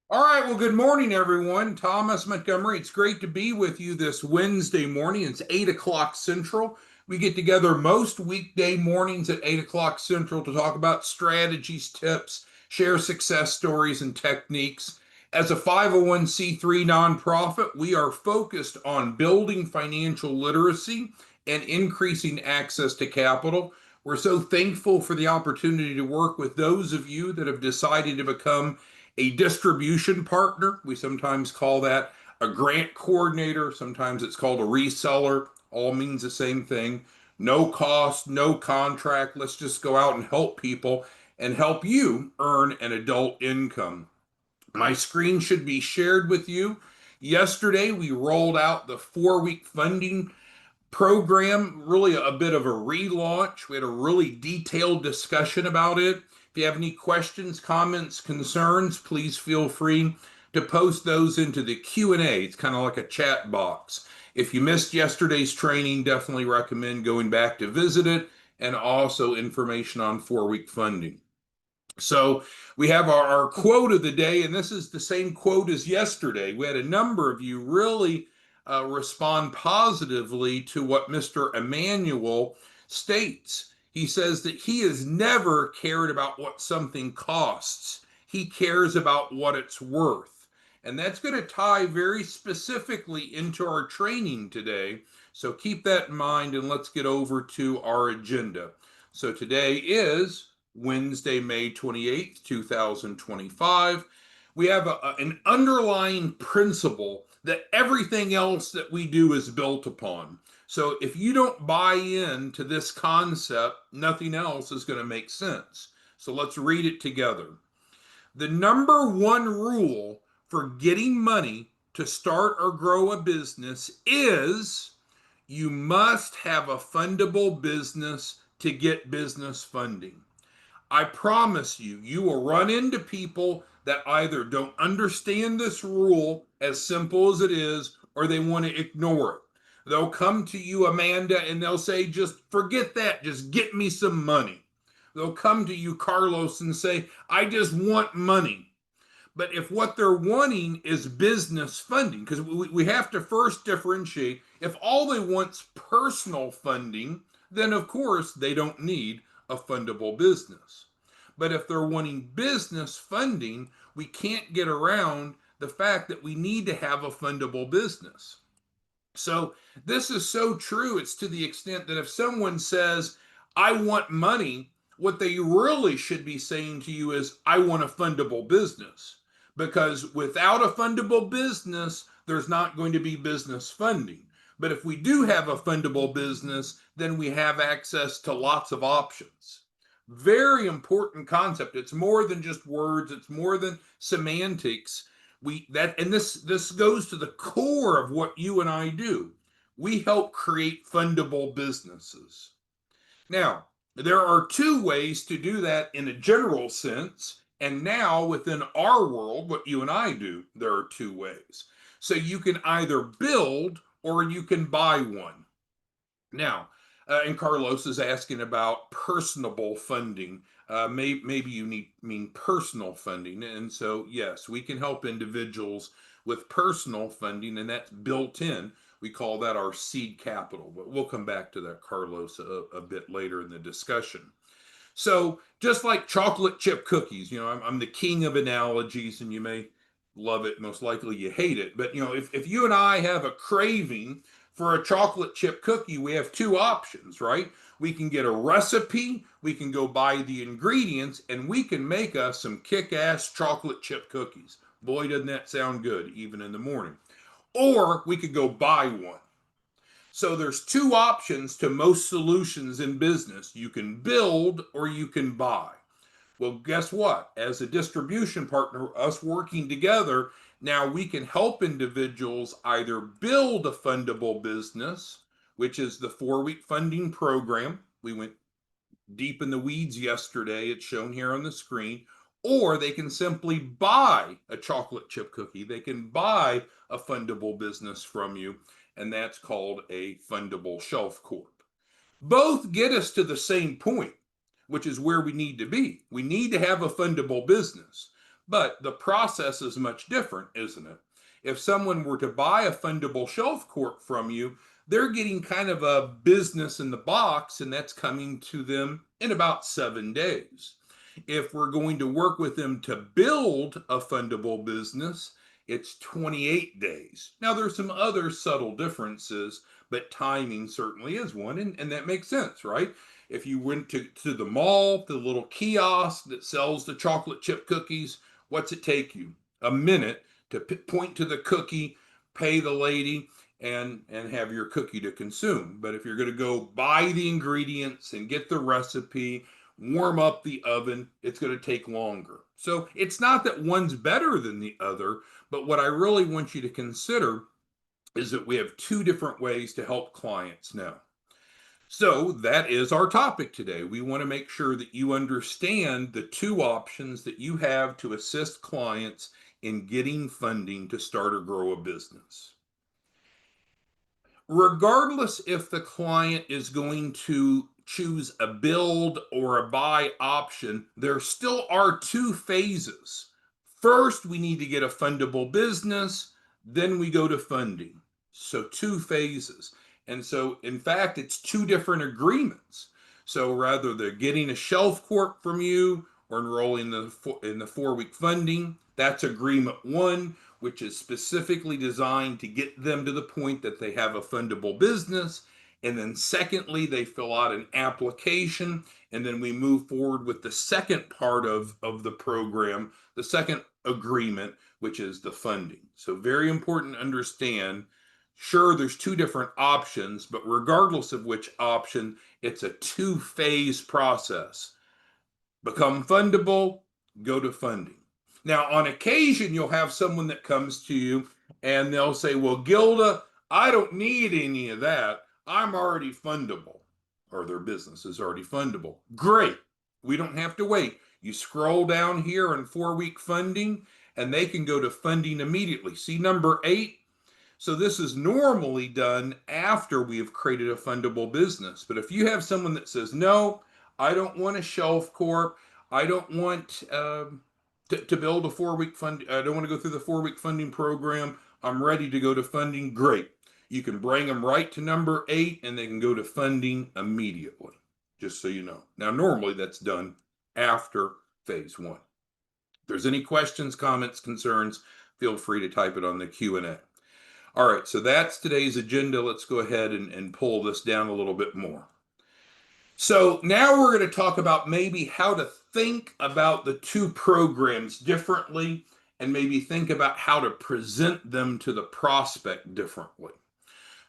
All right, well, good morning, everyone. Thomas Montgomery, it's great to be with you this Wednesday morning. It's 8 o'clock Central. We get together most weekday mornings at 8 o'clock Central to talk about strategies, tips, share success stories, and techniques. As a 501c3 nonprofit, we are focused on building financial literacy and increasing access to capital. We're so thankful for the opportunity to work with those of you that have decided to become a distribution partner. We sometimes call that a grant coordinator. Sometimes it's called a reseller. All means the same thing. No cost, no contract. Let's just go out and help people and help you earn an adult income. My screen should be shared with you. Yesterday, we rolled out the 4-week funding program, really a bit of a relaunch. We had a really detailed discussion about it. If you have any questions, comments, concerns, please feel free to post those into the Q&A. It's kind of like a chat box. If you missed yesterday's training, definitely recommend going back to visit it, and also information on 4-week funding. So we have our quote of the day, and this is the same quote as yesterday. We had a number of you really respond positively to what Mr. Emmanuel states. He says that he has never cared about what something costs. He cares about what it's worth. And that's going to tie very specifically into our training today. So keep that in mind and let's get over to our agenda. So today is Wednesday, May 28th, 2025. We have an underlying principle that everything else that we do is built upon. So if you don't buy into this concept, nothing else is going to make sense. So let's read it together. The number one rule for getting money to start or grow a business is you must have a fundable business to get business funding. I promise you, you will run into people that either don't understand this rule as simple as it is, or they want to ignore it. They'll come to you, Amanda, and they'll say, just forget that, just get me some money. They'll come to you, Carlos, and say, I just want money. But if what they're wanting is business funding, because we have to first differentiate, if all they want's personal funding, then of course they don't need a fundable business. But if they're wanting business funding, we can't get around the fact that we need to have a fundable business. So this is so true. It's to the extent that if someone says, I want money, what they really should be saying to you is, I want a fundable business. Because without a fundable business, there's not going to be business funding. But if we do have a fundable business, then we have access to lots of options. Very important concept. It's more than just words, it's more than semantics. This goes to the core of what you and I do. We help create fundable businesses. Now, there are two ways to do that in a general sense. And now within our world, what you and I do, there are two ways. So you can either build or you can buy one. Now, and Carlos is asking about personable funding. Maybe you mean personal funding. And so, yes, we can help individuals with personal funding, and that's built in. We call that our seed capital. But we'll come back to that, Carlos, a bit later in the discussion. So, just like chocolate chip cookies, I'm the king of analogies, and you may love it, most likely you hate it. But, if you and I have a craving for a chocolate chip cookie, we have two options, right? We can get a recipe, we can go buy the ingredients, and we can make us some kick ass chocolate chip cookies. Boy, doesn't that sound good, even in the morning. Or we could go buy one. So there's two options to most solutions in business. You can build or you can buy. Well, guess what? As a distribution partner, us working together, now we can help individuals either build a fundable business, which is the 4-week funding program. We went deep in the weeds yesterday. It's shown here on the screen. Or they can simply buy a chocolate chip cookie. They can buy a fundable business from you, and that's called a fundable shelf corp. Both get us to the same point, which is where we need to be. We need to have a fundable business. But the process is much different, isn't it? If someone were to buy a fundable shelf corp from you, they're getting kind of a business in the box, and that's coming to them in about 7 days. If we're going to work with them to build a fundable business, it's 28 days. Now, there's some other subtle differences, but timing certainly is one, and that makes sense, right? If you went to the mall, the little kiosk that sells the chocolate chip cookies, what's it take you? A minute to point to the cookie, pay the lady, and have your cookie to consume. But if you're going to go buy the ingredients and get the recipe, warm up the oven, it's going to take longer. So it's not that one's better than the other, but what I really want you to consider is that we have two different ways to help clients now. So that is our topic today. We want to make sure that you understand the two options that you have to assist clients in getting funding to start or grow a business. Regardless if the client is going to choose a build or a buy option, there still are two phases. First, we need to get a fundable business, then we go to funding. So, two phases. And so, in fact, it's two different agreements. So, rather than getting a shelf corp from you or enrolling in the 4 week funding, that's agreement one, which is specifically designed to get them to the point that they have a fundable business. And then, secondly, they fill out an application. And then we move forward with the second part of the program, the second agreement, which is the funding. So, very important to understand. Sure, there's two different options, but regardless of which option, it's a two-phase process. Become fundable, go to funding. Now, on occasion, you'll have someone that comes to you and they'll say, well, Gilda, I don't need any of that. I'm already fundable, or their business is already fundable. Great. We don't have to wait. You scroll down here in 4 week funding, and they can go to funding immediately. See number 8? So this is normally done after we have created a fundable business. But if you have someone that says, no, I don't want a shelf corp, I don't want to build a 4 week fund, I don't want to go through the 4 week funding program, I'm ready to go to funding, great. You can bring them right to number 8 and they can go to funding immediately, just so you know. Now, normally that's done after phase 1. If there's any questions, comments, concerns, feel free to type it on the Q&A. All right, so that's today's agenda. Let's go ahead and pull this down a little bit more. So now we're going to talk about maybe how to think about the two programs differently and maybe think about how to present them to the prospect differently.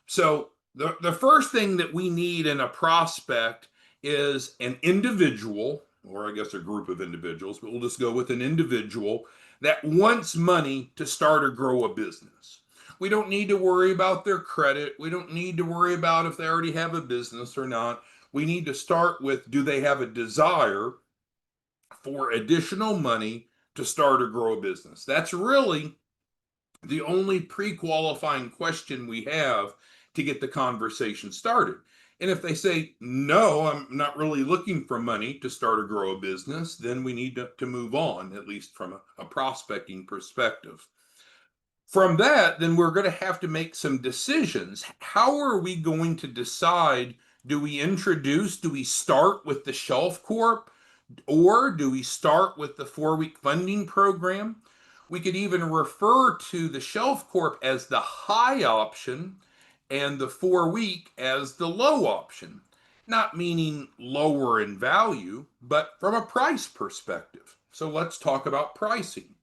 So the first thing that we need in a prospect is an individual, or I guess a group of individuals, but we'll just go with an individual that wants money to start or grow a business. We don't need to worry about their credit. We don't need to worry about if they already have a business or not. We need to start with, do they have a desire for additional money to start or grow a business? That's really the only pre-qualifying question we have to get the conversation started. And if they say, no, I'm not really looking for money to start or grow a business, then we need to move on, at least from a prospecting perspective. From that, then we're going to have to make some decisions. How are we going to decide? Do we start with the Shelf Corp, or do we start with the 4 week funding program? We could even refer to the Shelf Corp as the high option and the 4 week as the low option. Not meaning lower in value, but from a price perspective. So let's talk about pricing.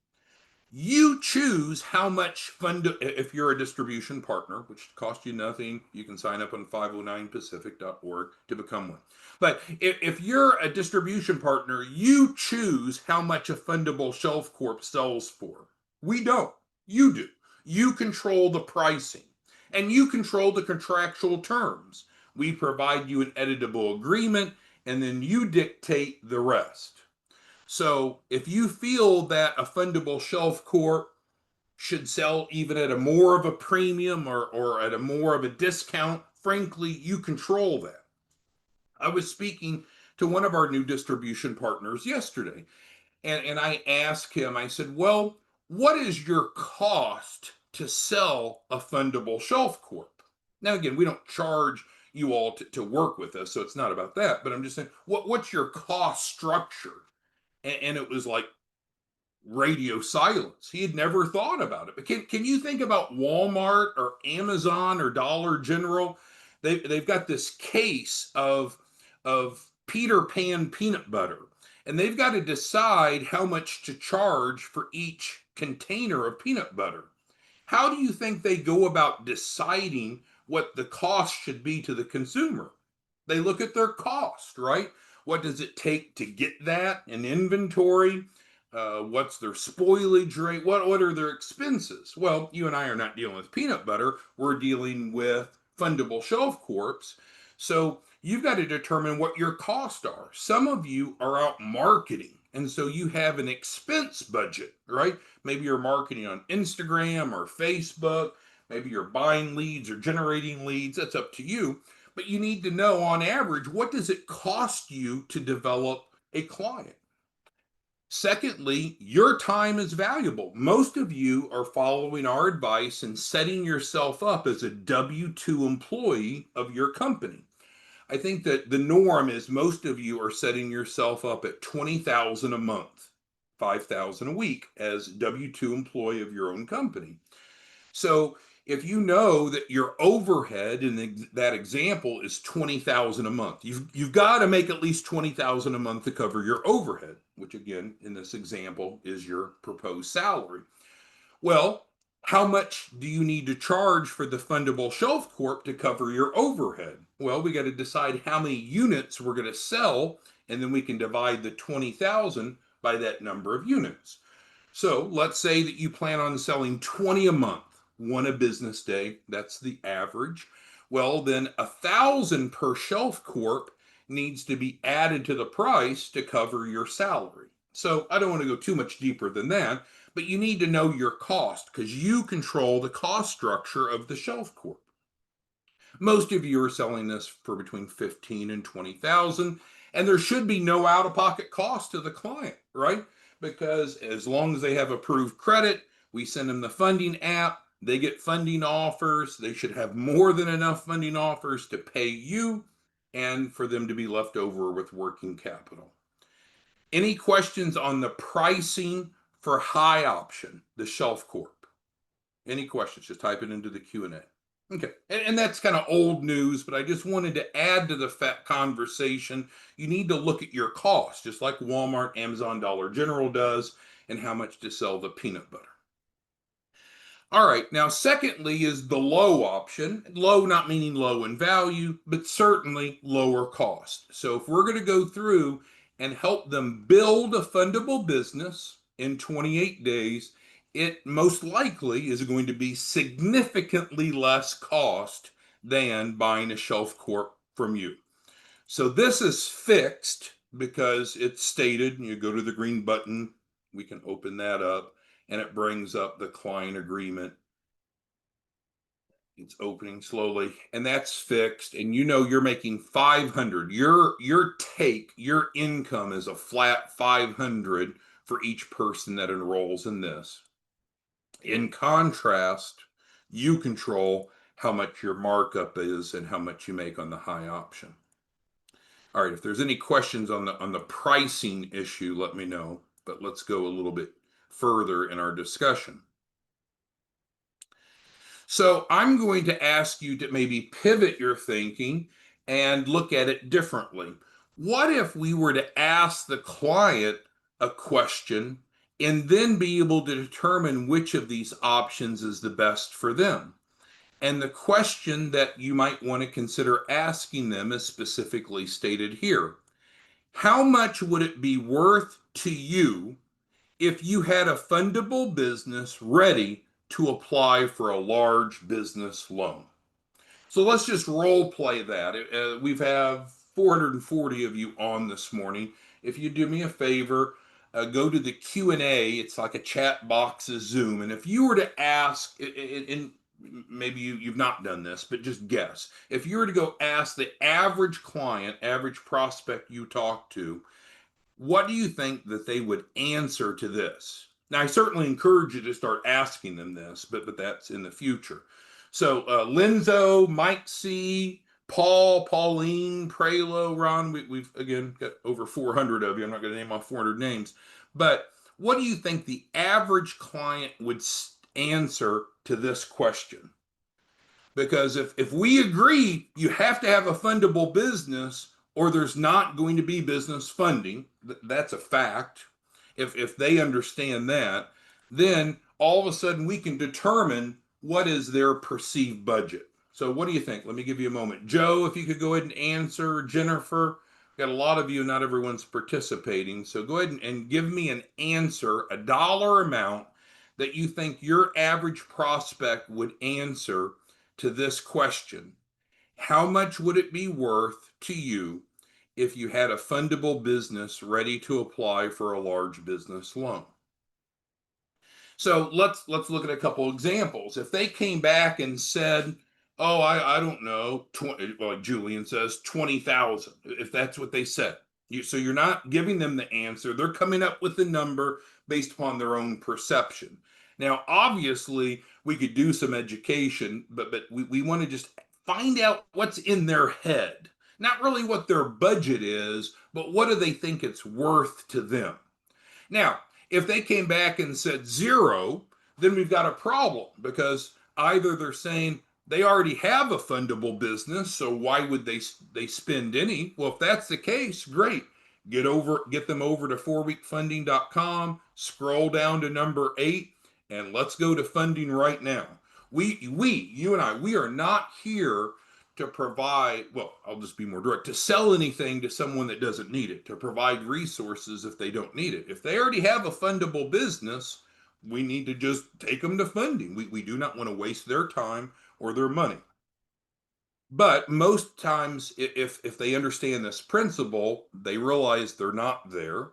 You choose how much if you're a distribution partner, which costs you nothing, you can sign up on 509pacific.org to become one. But if you're a distribution partner, you choose how much a fundable shelf corp sells for. We don't. You do. You control the pricing and you control the contractual terms. We provide you an editable agreement and then you dictate the rest. So if you feel that a fundable shelf corp should sell even at a more of a premium or at a more of a discount, frankly, you control that. I was speaking to one of our new distribution partners yesterday, and I asked him, I said, well, what is your cost to sell a fundable shelf corp? Now, again, we don't charge you all to work with us, so it's not about that. But I'm just saying, what's your cost structure? And it was like radio silence. He had never thought about it. But can you think about Walmart or Amazon or Dollar General? They've got this case of Peter Pan peanut butter, and they've got to decide how much to charge for each container of peanut butter. How do you think they go about deciding what the cost should be to the consumer? They look at their cost, right? What does it take to get that in inventory? What's their spoilage rate? What are their expenses? Well, you and I are not dealing with peanut butter. We're dealing with fundable shelf corps. So you've got to determine what your costs are. Some of you are out marketing, and so you have an expense budget, right? Maybe you're marketing on Instagram or Facebook. Maybe you're buying leads or generating leads. That's up to you. But you need to know on average, what does it cost you to develop a client? Secondly, your time is valuable. Most of you are following our advice and setting yourself up as a W-2 employee of your company. I think that the norm is most of you are setting yourself up at 20,000 a month, 5,000 a week as W-2 employee of your own company. So if you know that your overhead in that example is 20,000 a month, you've got to make at least 20,000 a month to cover your overhead, which again in this example is your proposed salary. Well, how much do you need to charge for the fundable shelf corp to cover your overhead? Well, we got to decide how many units we're going to sell, and then we can divide the 20,000 by that number of units. So let's say that you plan on selling 20 a month, one a business day. That's the average. Well, then 1,000 per shelf corp needs to be added to the price to cover your salary. So I don't want to go too much deeper than that, but you need to know your cost because you control the cost structure of the shelf corp. Most of you are selling this for between 15 and 20,000, and there should be no out-of-pocket cost to the client, right? Because as long as they have approved credit, we send them the funding app, they get funding offers, they should have more than enough funding offers to pay you and for them to be left over with working capital. Any questions on the pricing for high option, the shelf corp? Any questions? Just type it into the Q&A. Okay, and that's kind of old news, but I just wanted to add to the conversation. You need to look at your costs, just like Walmart, Amazon, Dollar General does, and how much to sell the peanut butter. All right, now secondly is the low option. Low not meaning low in value, but certainly lower cost. So if we're going to go through and help them build a fundable business in 28 days, it most likely is going to be significantly less cost than buying a shelf corp from you. So this is fixed because it's stated, you go to the green button, we can open that up, and it brings up the client agreement. It's opening slowly, and that's fixed. And you know you're making 500. Your your income is a flat 500 for each person that enrolls in this. In contrast, you control how much your markup is and how much you make on the high option. All right, if there's any questions on the pricing issue, let me know. But let's go a little bit further in our discussion. So I'm going to ask you to maybe pivot your thinking and look at it differently. What if we were to ask the client a question and then be able to determine which of these options is the best for them? And the question that you might want to consider asking them is specifically stated here. How much would it be worth to you if you had a fundable business ready to apply for a large business loan? So let's just role play that. We've have 440 of you on this morning. If you do me a favor, go to the Q&A. It's like a chat box of Zoom. And if you were to ask, and maybe you've not done this, but just guess. If you were to go ask the average client, average prospect you talk to, What do you think that they would answer to this? Now, I certainly encourage you to start asking them this, but that's in the future. So, Linzo, Mike C, Paul, Pauline, Prelo, Ron, we've again got over 400 of you. I'm not going to name off 400 names, but what do you think the average client would answer to this question? Because if we agree you have to have a fundable business or there's not going to be business funding, that's a fact. If they understand that, then all of a sudden we can determine what is their perceived budget. So what do you think? Let me give you a moment. Joe, if you could go ahead and answer. Jennifer, got a lot of you, not everyone's participating. So go ahead and give me an answer, a dollar amount that you think your average prospect would answer to this question. How much would it be worth to you if you had a fundable business ready to apply for a large business loan? So let's look at a couple examples. If they came back and said, "Oh, I don't know," 20, like Julian says, 20,000. If that's what they said, so you're not giving them the answer; they're coming up with the number based upon their own perception. Now, obviously, we could do some education, but we want to just find out what's in their head, not really what their budget is, but what do they think it's worth to them. Now, if they came back and said zero, then we've got a problem because either they're saying they already have a fundable business, so why would they spend any? Well, if that's the case, great. Get them over to 4weekfunding.com, scroll down to number 8, and let's go to funding right now. You and I, we are not here to provide, well, I'll just be more direct, to sell anything to someone that doesn't need it, to provide resources if they don't need it. If they already have a fundable business, we need to just take them to funding. We do not want to waste their time or their money. But most times, if they understand this principle, they realize they're not there.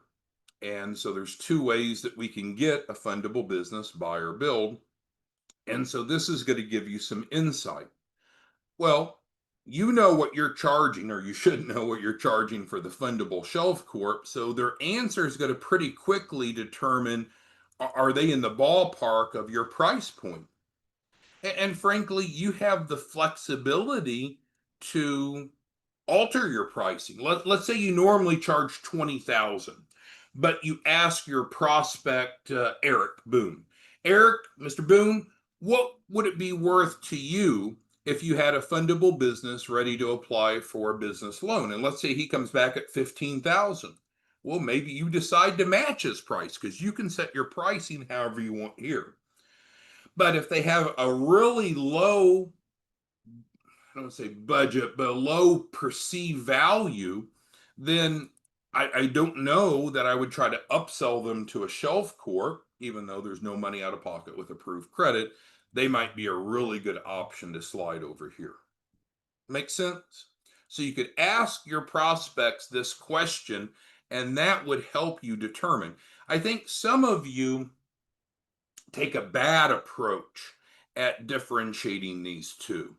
And so there's two ways that we can get a fundable business, buy or build. And so this is going to give you some insight. Well, you know what you're charging, or you should know what you're charging for the fundable shelf corp. So their answer is going to pretty quickly determine, are they in the ballpark of your price point? And frankly, you have the flexibility to alter your pricing. Let's say you normally charge 20,000, but you ask your prospect, Eric Boone. Eric, Mr. Boone, what would it be worth to you if you had a fundable business ready to apply for a business loan? And let's say he comes back at 15,000. Well, maybe you decide to match his price because you can set your pricing however you want here. But if they have a really low, I don't want to say budget, but a low perceived value, then I don't know that I would try to upsell them to a shelf corp, even though there's no money out of pocket with approved credit. They might be a really good option to slide over here. Make sense? So you could ask your prospects this question, and that would help you determine. I think some of you take a bad approach at differentiating these two.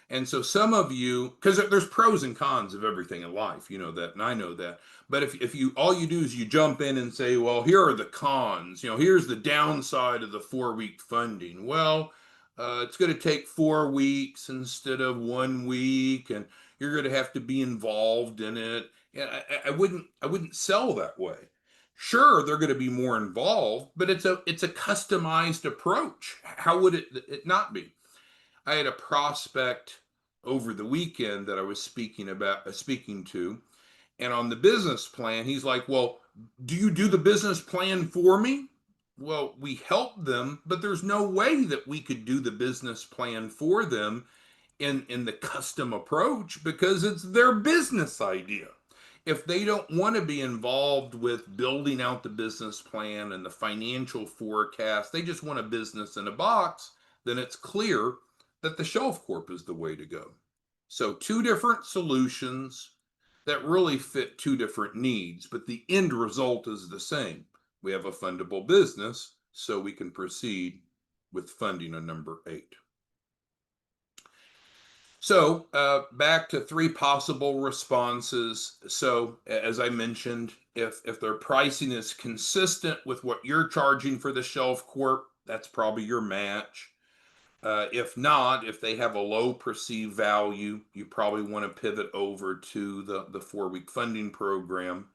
And so some of you, because there's pros and cons of everything in life, you know that, and I know that. But if you all you do is you jump in and say, well, here are the cons, here's the downside of the 4 week funding. Well, it's going to take 4 weeks instead of 1 week, and you're going to have to be involved in it. And I wouldn't sell that way. Sure, they're going to be more involved, but it's a customized approach. How would it not be? I had a prospect over the weekend that I was speaking to, and on the business plan, he's like, "Well, do you do the business plan for me?" Well, we help them, but there's no way that we could do the business plan for them in the custom approach because it's their business idea. If they don't want to be involved with building out the business plan and the financial forecast, they just want a business in a box, then it's clear that the shelf corp is the way to go. So two different solutions that really fit two different needs, but the end result is the same. We have a fundable business, so we can proceed with funding on number 8. So back to three possible responses. So as I mentioned, if their pricing is consistent with what you're charging for the shelf court, that's probably your match. If not, if they have a low perceived value, you probably want to pivot over to the 4-week funding program.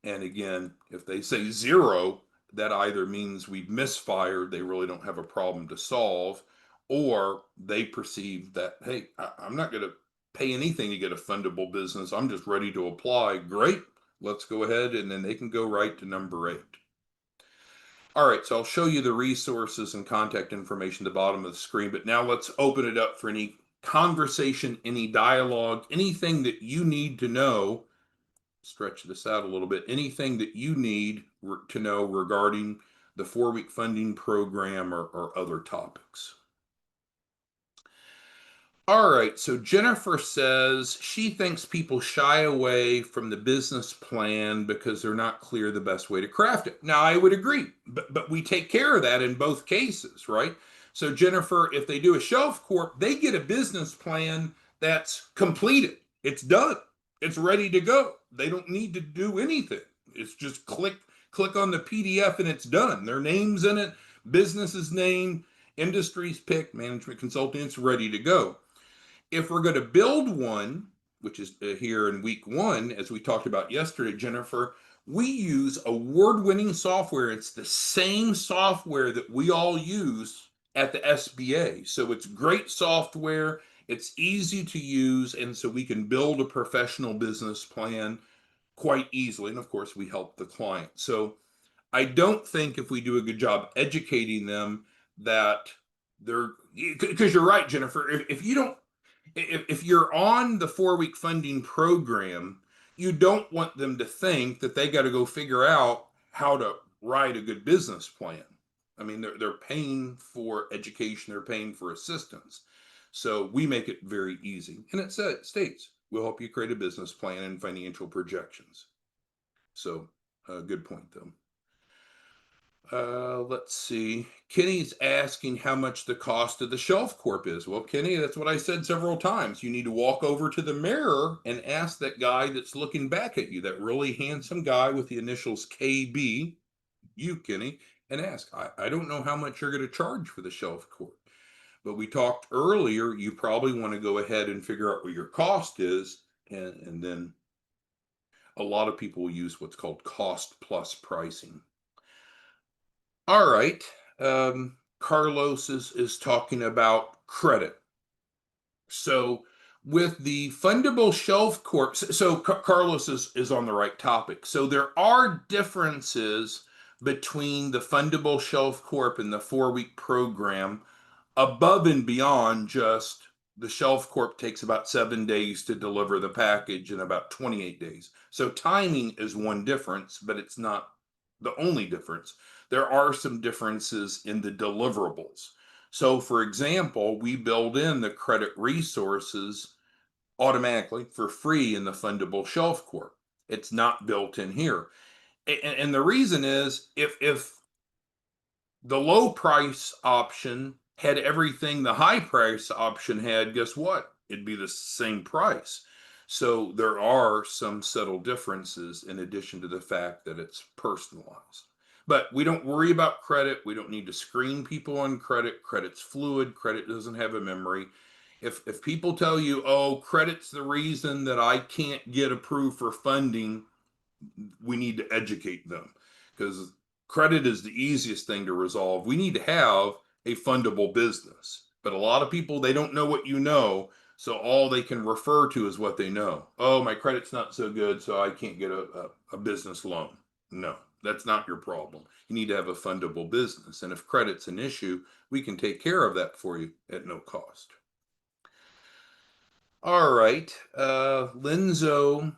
And again, if they say zero, that either means we've misfired, they really don't have a problem to solve, or they perceive that, hey, I'm not going to pay anything to get a fundable business. I'm just ready to apply. Great. Let's go ahead. And then they can go right to number 8. All right, so I'll show you the resources and contact information at the bottom of the screen, but now let's open it up for any conversation, any dialogue, anything that you need to know. Stretch this out a little bit. Anything that you need to know regarding the 4-week funding program or other topics. All right, so Jennifer says she thinks people shy away from the business plan because they're not clear the best way to craft it. Now, I would agree, but we take care of that in both cases, right? So, Jennifer, if they do a shelf corp, they get a business plan that's completed. It's done. It's ready to go. They don't need to do anything. It's just click on the PDF and it's done. Their name's in it, business's name, industry's picked, management consultants ready to go. If we're going to build one, which is here in week 1, as we talked about yesterday, Jennifer, we use award-winning software. It's the same software that we all use at the SBA. So it's great software. It's easy to use. And so we can build a professional business plan quite easily. And of course, we help the client. So I don't think if we do a good job educating them that they're, because you're right, Jennifer, if you don't, if you're on the 4-week funding program, you don't want them to think that they got to go figure out how to write a good business plan. I mean, they're paying for education, they're paying for assistance. So we make it very easy. And it states, we'll help you create a business plan and financial projections. So good point, though. Let's see. Kenny's asking how much the cost of the shelf corp is. Well, Kenny, that's what I said several times. You need to walk over to the mirror and ask that guy that's looking back at you, that really handsome guy with the initials KB, you, Kenny, and ask, I don't know how much you're going to charge for the shelf corp. But we talked earlier, you probably want to go ahead and figure out what your cost is, and then a lot of people use what's called cost plus pricing. All right. Carlos is talking about credit. So with the fundable shelf corp, so Carlos is on the right topic. So there are differences between the fundable shelf corp and the 4-week program above and beyond just the shelf corp takes about 7 days to deliver the package and about 28 days. So timing is one difference, but it's not the only difference. There are some differences in the deliverables. So, for example, we build in the credit resources automatically for free in the fundable shelf corp. It's not built in here. And the reason is if the low price option had everything the high price option had, guess what? It'd be the same price. So there are some subtle differences in addition to the fact that it's personalized. But we don't worry about credit. We don't need to screen people on credit. Credit's fluid. Credit doesn't have a memory. If people tell you, oh, credit's the reason that I can't get approved for funding, we need to educate them because credit is the easiest thing to resolve. We need to have a fundable business, but a lot of people, they don't know what you know. So all they can refer to is what they know. Oh, my credit's not so good, so I can't get a business loan. No, that's not your problem. You need to have a fundable business. And if credit's an issue, we can take care of that for you at no cost. All right. Linzo,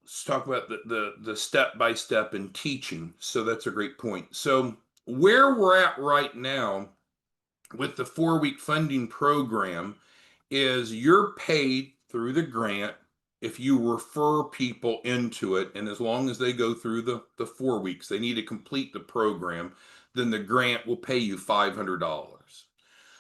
let's talk about the step by step in teaching. So that's a great point. So where we're at right now with the 4-week funding program is you're paid through the grant if you refer people into it, and as long as they go through the 4 weeks, they need to complete the program, then the grant will pay you $500.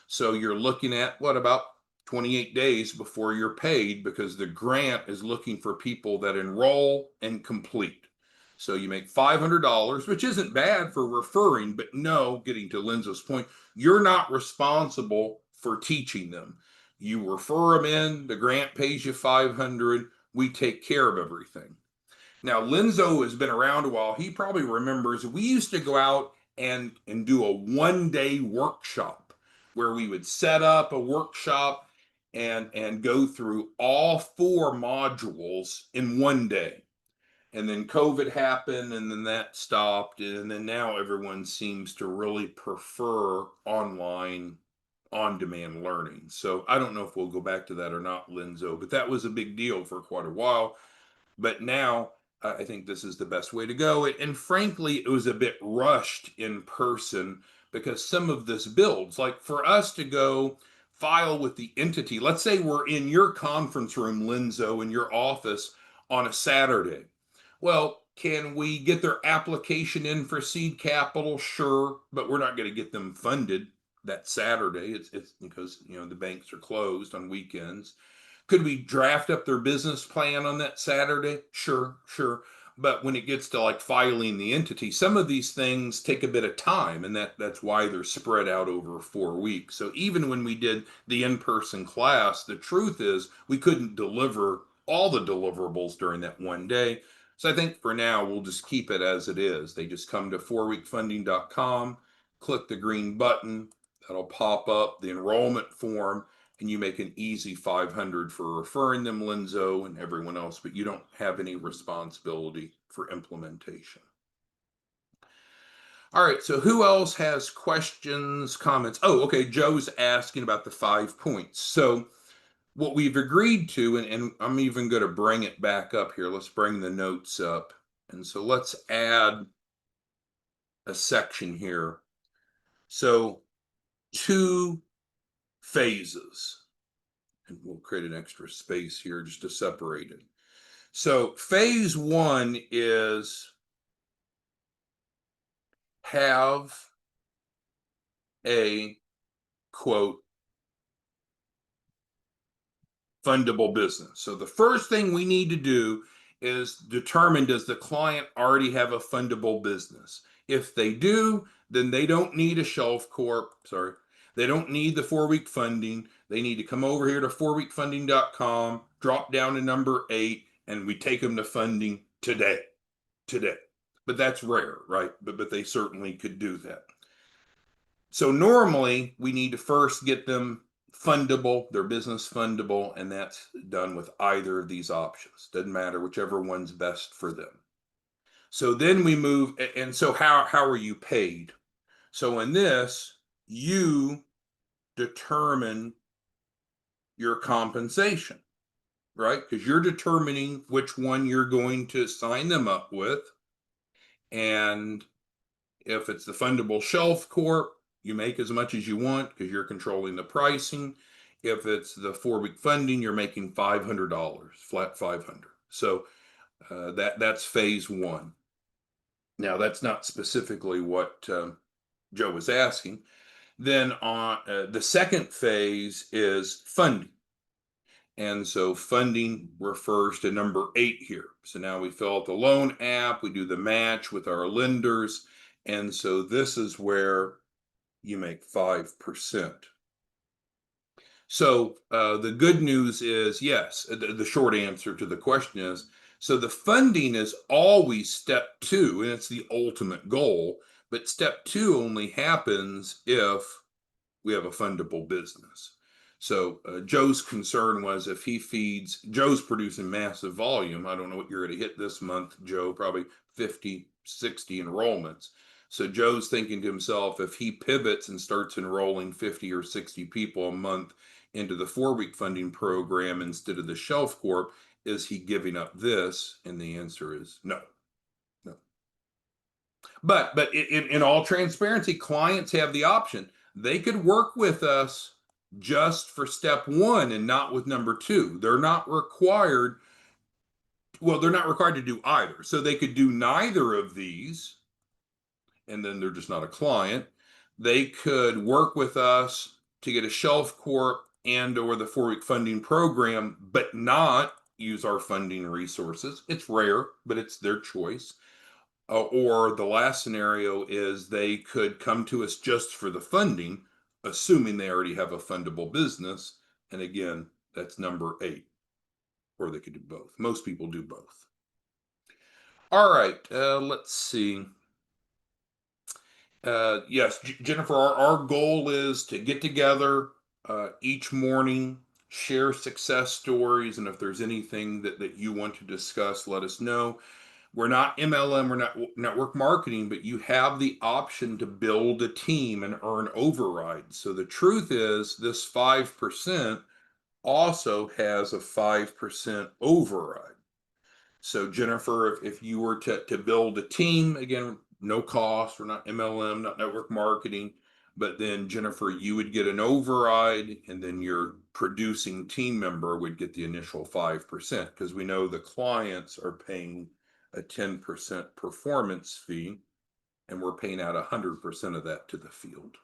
So you're looking at what, about 28 days before you're paid because the grant is looking for people that enroll and complete. So you make $500, which isn't bad for referring, but no, getting to Linza's point, you're not responsible for teaching them. You refer them in, the grant pays you 500, we take care of everything. Now, Linzo has been around a while. He probably remembers we used to go out and do a 1 day workshop where we would set up a workshop and go through all 4 modules in 1 day. And then COVID happened and then that stopped. And then now everyone seems to really prefer online on demand learning. So I don't know if we'll go back to that or not, Linzo, but that was a big deal for quite a while. But now I think this is the best way to go. And frankly, it was a bit rushed in person because some of this builds, like for us to go file with the entity, let's say we're in your conference room, Linzo, in your office on a Saturday. Well, can we get their application in for seed capital? Sure, but we're not going to get them funded that Saturday. It's because the banks are closed on weekends. Could we draft up their business plan on that Saturday? Sure, sure. But when it gets to like filing the entity, some of these things take a bit of time, and that's why they're spread out over 4 weeks. So even when we did the in-person class, the truth is we couldn't deliver all the deliverables during that 1 day. So I think for now we'll just keep it as it is. They just come to 4weekfunding.com, click the green button, that'll pop up the enrollment form, and you make an easy 500 for referring them, Linzo, and everyone else, but you don't have any responsibility for implementation. All right, so who else has questions, comments? Oh, okay, Joe's asking about the 5 points. So what we've agreed to, and I'm even going to bring it back up here. Let's bring the notes up. And so let's add a section here. So 2 phases. And we'll create an extra space here just to separate it. So phase 1 is have a quote fundable business. So the first thing we need to do is determine, does the client already have a fundable business? If they do, then they don't need a shelf corp. Sorry. They don't need the 4-week funding. They need to come over here to 4weekfunding.com, drop down to number 8, and we take them to funding today. But that's rare, right? But they certainly could do that. So normally we need to first get them fundable, their business fundable, and that's done with either of these options. Doesn't matter, whichever one's best for them. So then we move, and so how are you paid? So in this, you determine your compensation, right? Because you're determining which one you're going to sign them up with. And if it's the fundable shelf corp, you make as much as you want because you're controlling the pricing. If it's the 4-week funding, you're making $500, flat 500. So that's phase 1. Now that's not specifically what Joe was asking. Then on the second phase is funding. And so funding refers to number 8 here. So now we fill out the loan app, we do the match with our lenders. And so this is where you make 5%. So the good news is yes, the short answer to the question is, so the funding is always step 2, and it's the ultimate goal. But step 2 only happens if we have a fundable business. So Joe's concern was if he feeds, Joe's producing massive volume. I don't know what you're going to hit this month, Joe, probably 50, 60 enrollments. So Joe's thinking to himself, if he pivots and starts enrolling 50 or 60 people a month into the 4-week funding program instead of the Shelf Corp, is he giving up this? And the answer is no. No. But in all transparency, clients have the option. They could work with us just for step 1 and not with number 2. They're not required. Well, they're not required to do either. So they could do neither of these, and then they're just not a client. They could work with us to get a shelf corp and or the 4-week funding program, but not use our funding resources. It's rare, but it's their choice. Or the last scenario is they could come to us just for the funding, assuming they already have a fundable business. And again, that's number 8. Or they could do both. Most people do both. All right, let's see. Yes, Jennifer, our goal is to get together each morning, share success stories, and if there's anything that you want to discuss, let us know. We're not MLM, we're not network marketing, but you have the option to build a team and earn overrides. So the truth is, this 5% also has a 5% override. So Jennifer, if you were to build a team, again, no cost, we're not MLM, not network marketing, but then Jennifer, you would get an override, and then your producing team member would get the initial 5%, because we know the clients are paying a 10% performance fee, and we're paying out 100% of that to the field.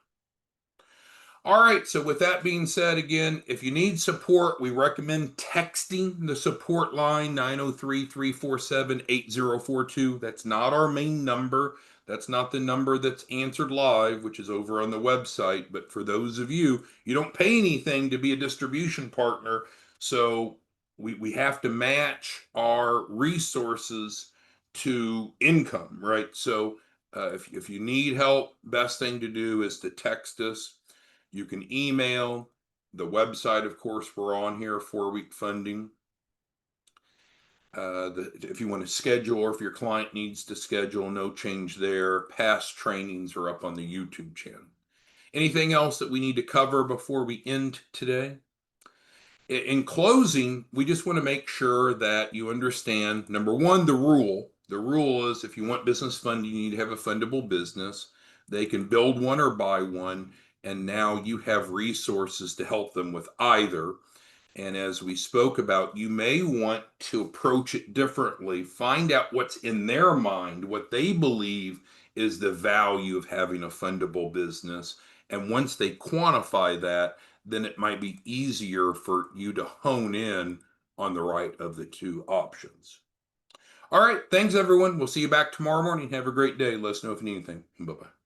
All right, so with that being said, again, if you need support, we recommend texting the support line 903-347-8042. That's not our main number. That's not the number that's answered live, which is over on the website. But for those of you, you don't pay anything to be a distribution partner. So we have to match our resources to income, right? So if you need help, best thing to do is to text us. You can email. The website, of course, we're on here, 4-week funding. If you want to schedule, or if your client needs to schedule, no change there. Past trainings are up on the YouTube channel. Anything else that we need to cover before we end today? In closing, we just want to make sure that you understand, number one, the rule. The rule is, if you want business funding, you need to have a fundable business. They can build one or buy one, and now you have resources to help them with either. And as we spoke about, you may want to approach it differently. Find out what's in their mind, what they believe is the value of having a fundable business. And once they quantify that, then it might be easier for you to hone in on the right of the two options. All right. Thanks, everyone. We'll see you back tomorrow morning. Have a great day. Let us know if you need anything. Bye-bye.